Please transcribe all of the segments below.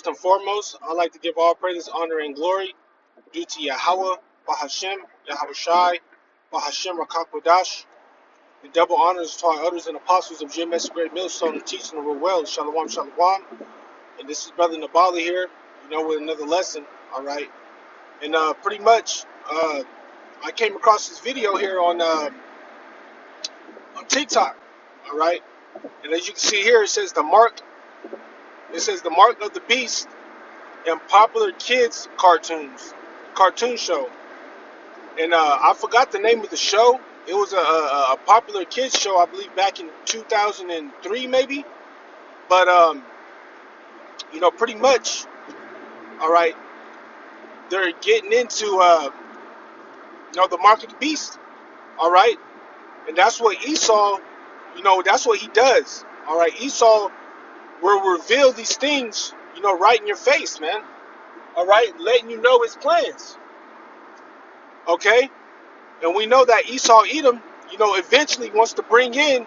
First and foremost, I'd like to give all praise, honor, and glory due to Yahweh, Bahashem, Yahweh Shai, Bahashem Rakakwadash. The double honors to our elders and apostles of GMS Great Millstone and teaching the real well. Shalom, shalom. And this is Brother Nabali here, with another lesson, all right? And pretty much, I came across this video here on TikTok, all right? And as you can see here, it says the mark of the beast in popular kids cartoon show. And I forgot the name of the show. It was a popular kids show, I believe, back in 2003 maybe. But pretty much, all right, they're getting into the mark of the beast, all right. And that's what Esau, that's what he does, all right. Esau will reveal these things, right in your face, man, all right, letting you know his plans, okay. And we know that Esau Edom, eventually wants to bring in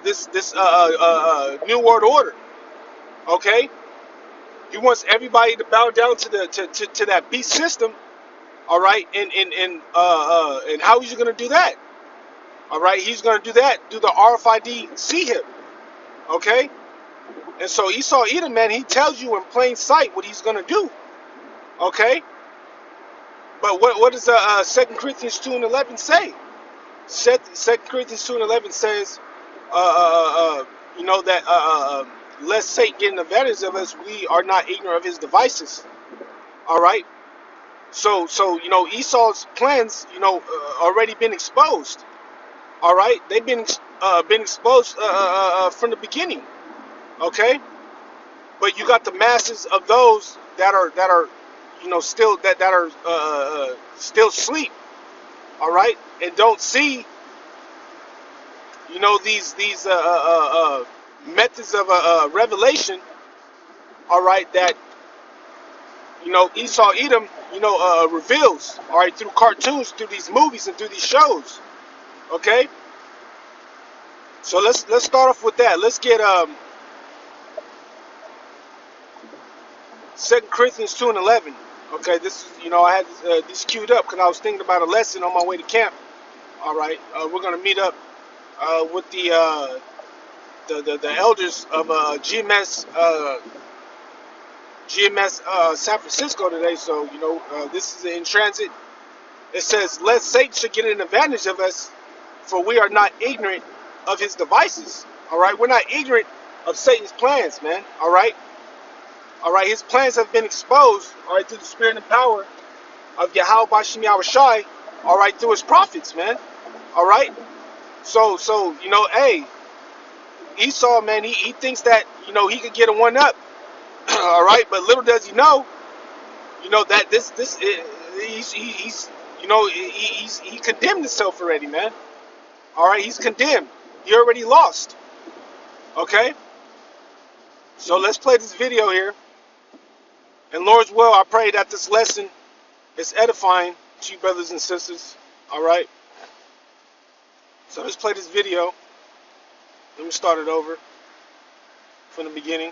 this new world order. Okay, he wants everybody to bow down to that beast system. All right, and how is he going to do that? All right, he's going to do that through the RFID see him. Okay, and so Esau Edom, man, he tells you in plain sight what he's going to do. Okay, but what does 2 Corinthians 2:11 say? 2 Corinthians 2:11 says, that lest Satan get an advantage of us, we are not ignorant of his devices. All right. So Esau's plans, already been exposed. All right, they've been exposed from the beginning. Okay, but you got the masses of those that are still that are still asleep. All right, and don't see these methods of revelation, all right, that Esau Edom reveals, all right, through cartoons, through these movies, and through these shows. Okay, so let's start off with that. Let's get 2 Corinthians 2:11. Okay, this is I had these queued up because I was thinking about a lesson on my way to camp. All right, we're gonna meet up with the elders of GMS San Francisco today. So this is in transit. It says, "Lest Satan should get an advantage of us, for we are not ignorant of his devices." All right, we're not ignorant of Satan's plans, man. All right, his plans have been exposed, all right, through the spirit and power of Yahweh Bashim Yahweh Shai, all right, through his prophets, man. All right, so hey, Esau, man, he thinks that he could get a one up. All right, but little does he know, that he condemned himself already, man. All right, he's condemned. He already lost. Okay, so let's play this video here. And Lord's will, I pray that this lesson is edifying to you, brothers and sisters. All right. So let's play this video. Let me start it over from the beginning.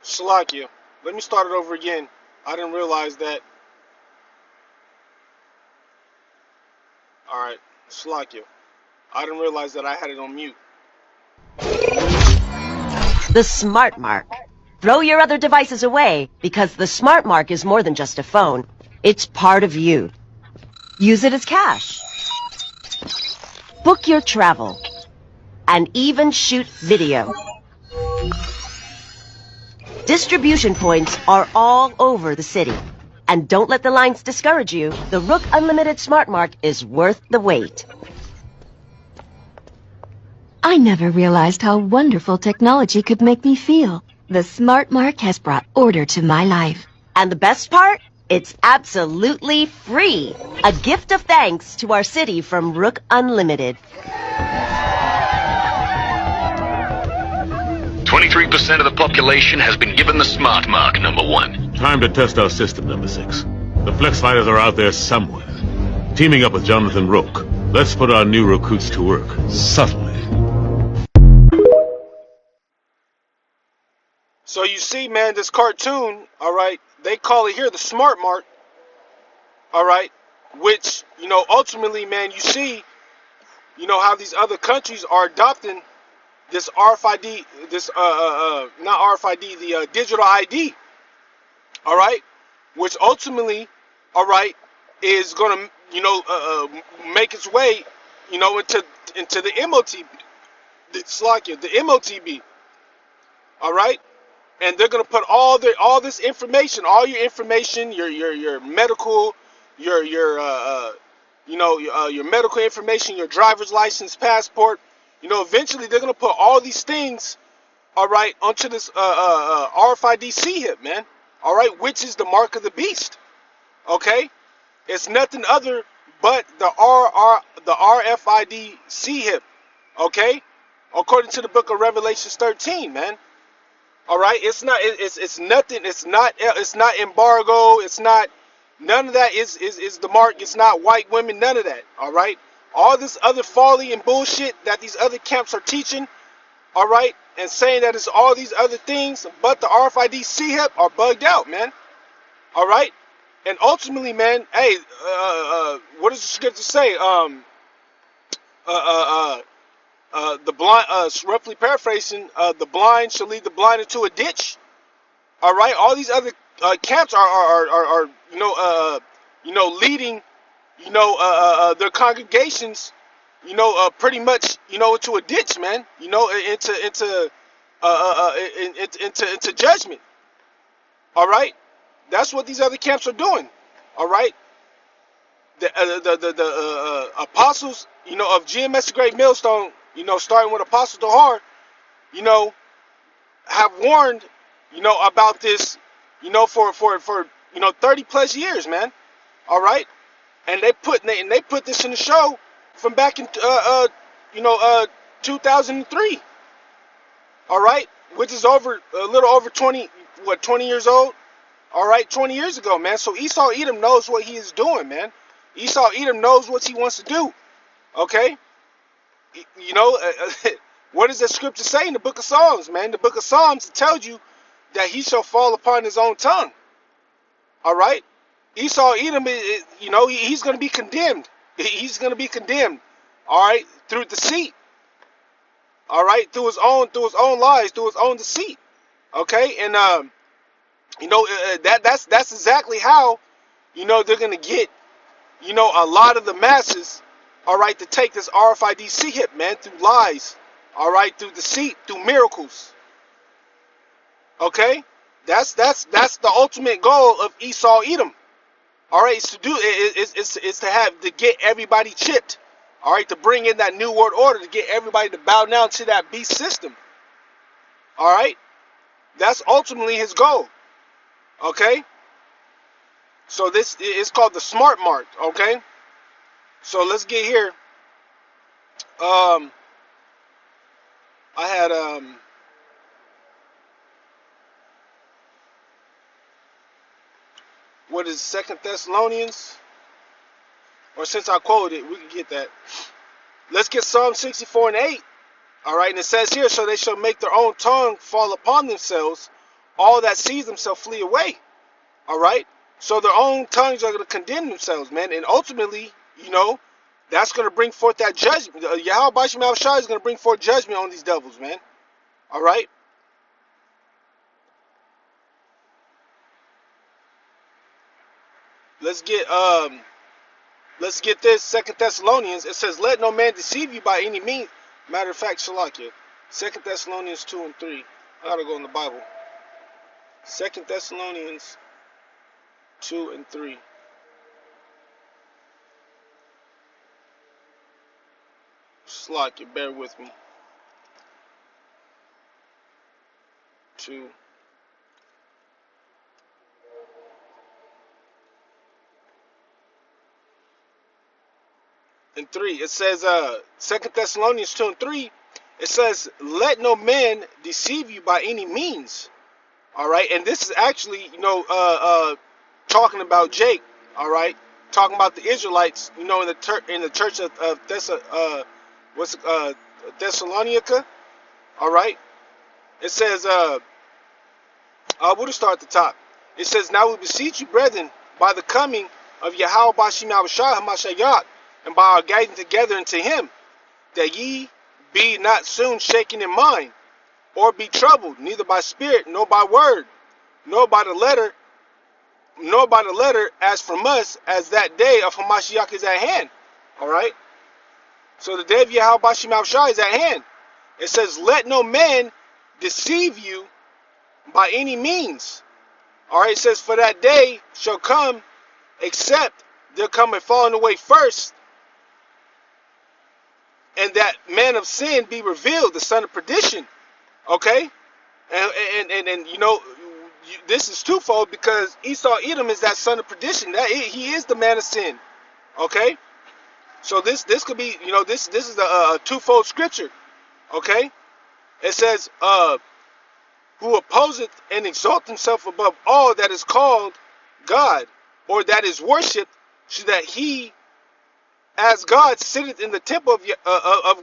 Shalakia. Let me start it over again. I didn't realize that. Alright, Shalakia. I didn't realize that I had it on mute. The smart mark. Throw your other devices away, because the Smart Mark is more than just a phone. It's part of you. Use it as cash. Book your travel. And even shoot video. Distribution points are all over the city. And don't let the lines discourage you. The Rook Unlimited Smart Mark is worth the wait. I never realized how wonderful technology could make me feel. The Smart Mark has brought order to my life. And the best part? It's absolutely free. A gift of thanks to our city from Rook Unlimited. 23% of the population has been given the Smart Mark, number 1. Time to test our system, number 6. The Flex Fighters are out there somewhere. Teaming up with Jonathan Rook. Let's put our new recruits to work. Subtly. So you see, man, this cartoon, all right, they call it here the Smart Mark, all right, which, you know, ultimately, man, you see, you know, how these other countries are adopting this RFID, this, not RFID, the digital ID, all right, which ultimately, all right, is going to, you know, make its way, you know, into the MOTB, the MOTB, all right. And they're gonna put all this information, all your information, your medical, your medical information, your driver's license, passport. You know, eventually they're gonna put all these things, all right, onto this RFID C-hip, man. All right, which is the mark of the beast. Okay, it's nothing other but the RFID C-hip. Okay, according to the book of Revelations 13, man. All right, it's nothing. It's not embargo. It's not none of that. Is the mark? It's not white women. None of that. All right, all this other folly and bullshit that these other camps are teaching. All right, and saying that it's all these other things, but the RFID C-hip are bugged out, man. All right, and ultimately, man, hey, what does the scripture say? The blind, roughly paraphrasing, the blind shall lead the blind into a ditch. All right, all these other camps are leading, their congregations, pretty much, into a ditch, man. Into judgment. All right, that's what these other camps are doing. All right, the apostles, of GMS Great Millstone. Starting with Apostle Dahar, have warned, about this, for 30 plus years, man. All right, and they put this in the show from back in 2003. All right, which is a little over 20 years old. All right, 20 years ago, man. So Esau Edom knows what he is doing, man. Esau Edom knows what he wants to do. Okay. What does that scripture say in the book of Psalms, man? The book of Psalms tells you that he shall fall upon his own tongue. All right, Esau Edom, he's going to be condemned. He's going to be condemned. All right, through deceit. All right, through his own lies, through his own deceit. Okay, and that's exactly how they're going to get a lot of the masses. All right, to take this RFID C-hip, man, through lies, all right, through deceit, through miracles. Okay, that's the ultimate goal of Esau Edom. All right, it's to get everybody chipped. All right, to bring in that new world order, to get everybody to bow down to that beast system. All right, that's ultimately his goal. Okay, so this is called the Smart Mark. Okay. So let's get here. I had what is 2 Thessalonians? Or since I quoted it, we can get that. Let's get Psalm 64 and 8. All right, and it says here, so they shall make their own tongue fall upon themselves. All that sees them shall flee away. All right, so their own tongues are going to condemn themselves, man, and ultimately, that's going to bring forth that judgment. Yahweh Bashim Shai is going to bring forth judgment on these devils, man. All right. let's get this. 2 Thessalonians. It says, "Let no man deceive you by any means." Matter of fact, Shalakia. 2 Thessalonians 2 and 3. I gotta go in the Bible. 2 Thessalonians 2 and 3. Shalakia, bear with me. 2. and 3. It says, 2 Thessalonians 2 and 3, it says, "Let no man deceive you by any means." All right, and this is actually, talking about Jake. All right, talking about the Israelites, in the church of Thessalonica. All right, it says, we'll just start at the top. It says, "Now we beseech you, brethren, by the coming of Yahweh Bashim Yahushua Hamashiach, and by our gathering together unto him, that ye be not soon shaken in mind, or be troubled, neither by spirit, nor by word, nor by the letter, as from us, as that day of Hamashiach is at hand." All right. So the day of Yahweh Bashim Yahushua is at hand. It says, "Let no man deceive you by any means." All right. It says, "For that day shall come, except there come a falling away first, and that man of sin be revealed, the son of perdition." Okay, and this is twofold, because Esau Edom is that son of perdition. That he is the man of sin. Okay, so this could be, this is a twofold scripture. Okay, it says, "Who opposeth and exalt himself above all that is called God, or that is worshipped, so that he as God sitteth in the temple of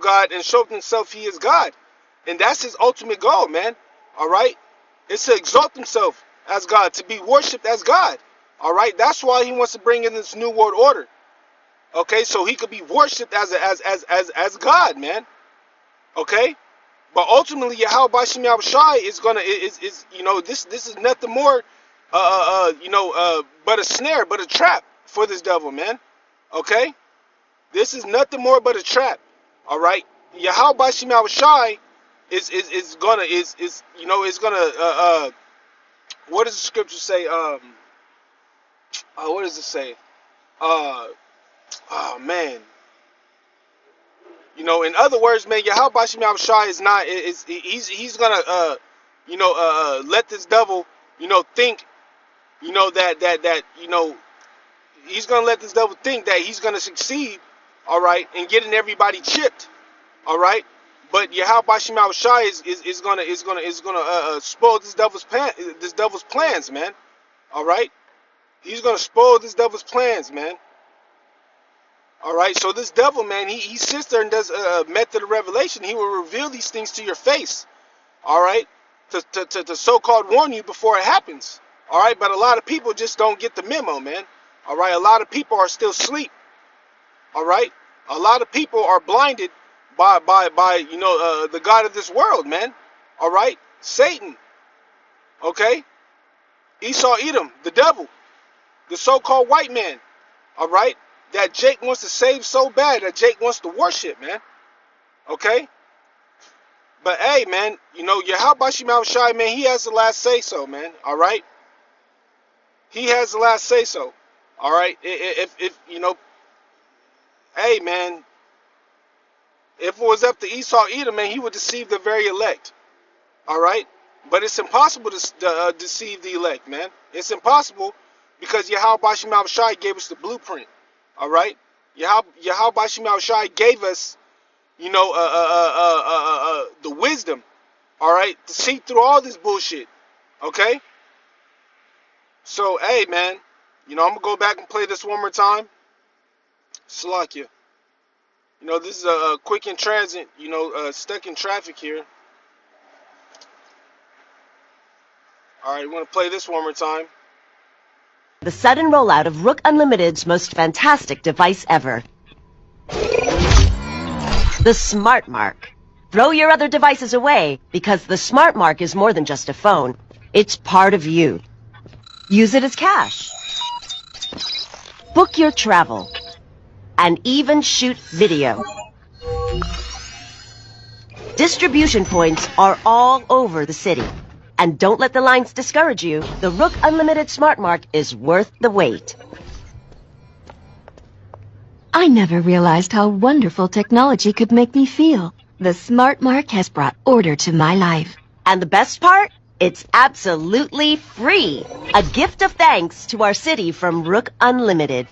God, and showeth himself he is God." And that's his ultimate goal, man. All right, it's to exalt himself as God, to be worshipped as God. All right, that's why he wants to bring in this new world order. Okay, so he could be worshipped as God, man. Okay, but ultimately Yahweh Bashim Yahushai is this is nothing more but a snare, but a trap for this devil, man. Okay, this is nothing more but a trap. All right, Yahweh Bashim Yahushai is gonna what does the scripture say? What does it say? Oh man. In other words, man, Yahweh Bashim Yahushai is not, he's gonna let this devil, think, that he's gonna let this devil think that he's gonna succeed, all right, in getting everybody chipped, all right. But Yahweh Bashim Yahushai is gonna spoil this devil's plans, man. All right, he's gonna spoil this devil's plans, man. All right, so this devil, man, he sits there and does a method of revelation. He will reveal these things to your face, all right, to so-called warn you before it happens. All right, but a lot of people just don't get the memo, man. All right, a lot of people are still asleep. All right, a lot of people are blinded by the God of this world, man. All right, Satan. Okay, Esau Edom, the devil, the so-called white man. All right, that Jake wants to save so bad, that Jake wants to worship, man. Okay, but hey, man, Yahweh Bashim Yahushai, man, he has the last say so, man. All right, he has the last say so. All right, if hey, man, if it was up to Esau Edom, man, he would deceive the very elect. All right, but it's impossible to deceive the elect, man. It's impossible, because Yahweh Bashim Yahushai gave us the blueprint. All right, Yahweh Bashim Yahushai gave us, the wisdom. All right, to see through all this bullshit. Okay. So hey, man, I'm gonna go back and play this one more time. Salakia. This is a quick in transit. Stuck in traffic here. All right, we want to play this one more time. The sudden rollout of Rook Unlimited's most fantastic device ever. The Smart Mark. Throw your other devices away, because the Smart Mark is more than just a phone. It's part of you. Use it as cash. book your travel, and even shoot video. Distribution points are all over the city. And don't let the lines discourage you. The Rook Unlimited Smart Mark is worth the wait. I never realized how wonderful technology could make me feel. The Smart Mark has brought order to my life. And the best part? It's absolutely free. A gift of thanks to our city from Rook Unlimited.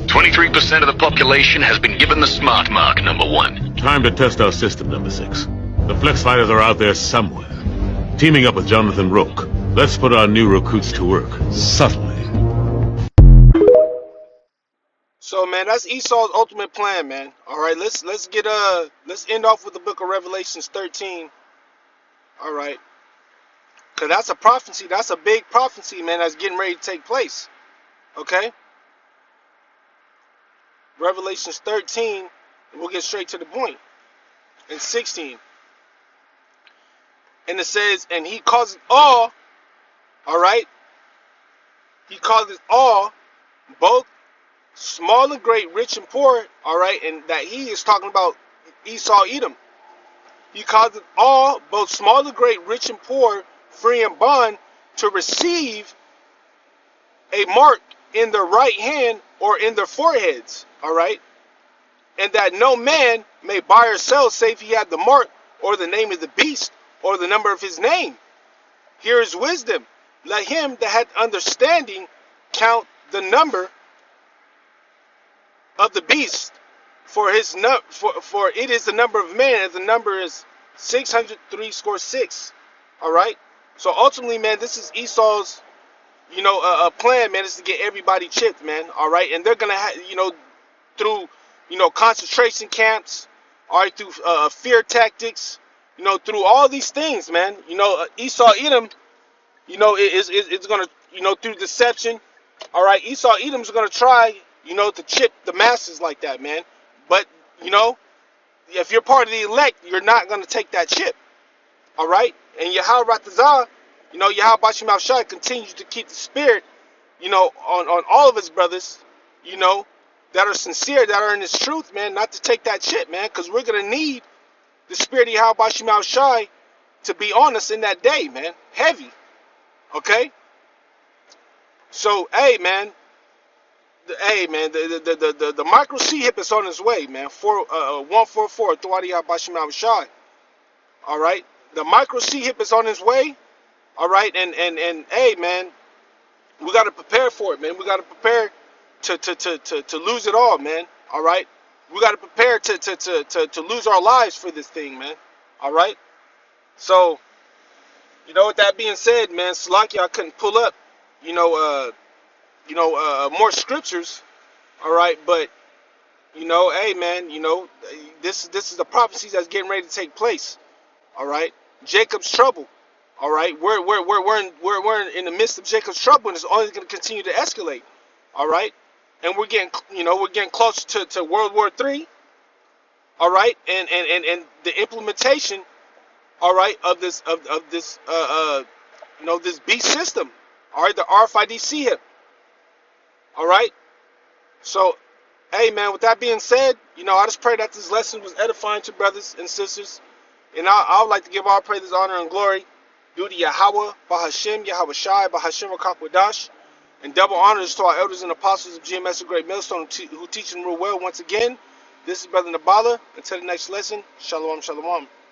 23% of the population has been given the smart mark, number 1. Time to test our system, number 6. The Flex Fighters are out there somewhere. Teaming up with Jonathan Rook. Let's put our new recruits to work, subtly. So man, that's Esau's ultimate plan, man. All right, let's end off with the book of Revelations 13. All right, cause that's a prophecy. That's a big prophecy, man. That's getting ready to take place. Okay, Revelations 13. And we'll get straight to the point. In 16, and it says, and he causes all. All right, he causes all, both small and great, rich and poor, all right, and that he is talking about Esau, Edom. He causes all, both small and great, rich and poor, free and bond, to receive a mark in their right hand or in their foreheads, all right, and that no man may buy or sell save he had the mark or the name of the beast or the number of his name. Here is wisdom. Let him that hath understanding count the number of the beast, for it is the number of man, and the number is 603. All right. So ultimately, man, this is Esau's, plan, man, is to get everybody chipped, man. All right, and they're gonna have, through, concentration camps, all right, through fear tactics, through all these things, man. Esau, Edom, it's gonna, through deception. All right, Esau, Edom's gonna try, to chip the masses like that, man. But, if you're part of the elect, you're not going to take that chip. All right? And Yahweh Ratazah, Yahweh Bashim Al-Shai continues to keep the spirit, on all of his brothers, that are sincere, that are in his truth, man, not to take that chip, man, because we're going to need the spirit of Yahweh Bashim Al-Shai to be on us in that day, man. Heavy. Okay? So, hey, man. The micro C hip is on its way, man. 144 Thwadi Bashim Abishai. All right, the micro C hip is on its way. All right, and hey, man, we got to prepare for it, man. We got to prepare to lose it all, man. All right, we got to prepare to lose our lives for this thing, man. All right, so with that being said, man, Salaki, I couldn't pull up, more scriptures, all right, but hey, man, this is the prophecies that's getting ready to take place, all right. Jacob's trouble, all right. We're in the midst of Jacob's trouble, and it's only going to continue to escalate, all right. And we're getting closer to World War III, all right, and the implementation, all right, of this this beast system, all right, the RFID CHIP. All right. So, hey, man, with that being said, I just pray that this lesson was edifying to brothers and sisters. And I would like to give all praise, honor, and glory due to Yahweh, Bahashim, Yahweh Shai, Bahashim Rakakwadash, and double honors to our elders and apostles of GMS, a great millstone, who teach and rule well once again. This is Brother Nabala. Until the next lesson, Shalom, Shalom.